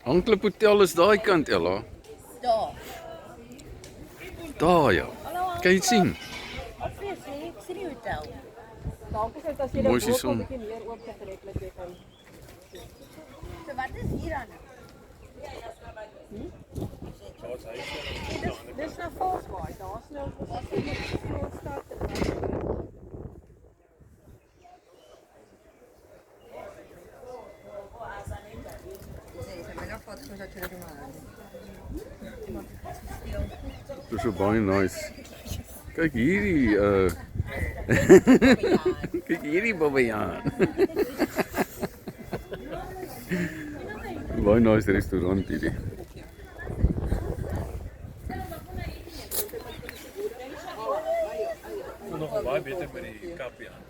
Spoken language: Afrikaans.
Ankle Hotel is daai kant, Ella. Daar. Daar ja. Kan jy dit sien? Obviously, ek sien die hotel. Dalk is dit as jy Mooi dit seisoen. 'n bietjie meer oopgetrek het, jy kan. So wat is hier aan? Dis nou Volkswagen. Daar's nou ons moet start te doen. Dit is so baie nice. Kyk hierdie kyk hierdie Bobbejaan. Baie nice restaurant hierdie. Nog baie beter met die kappie aan.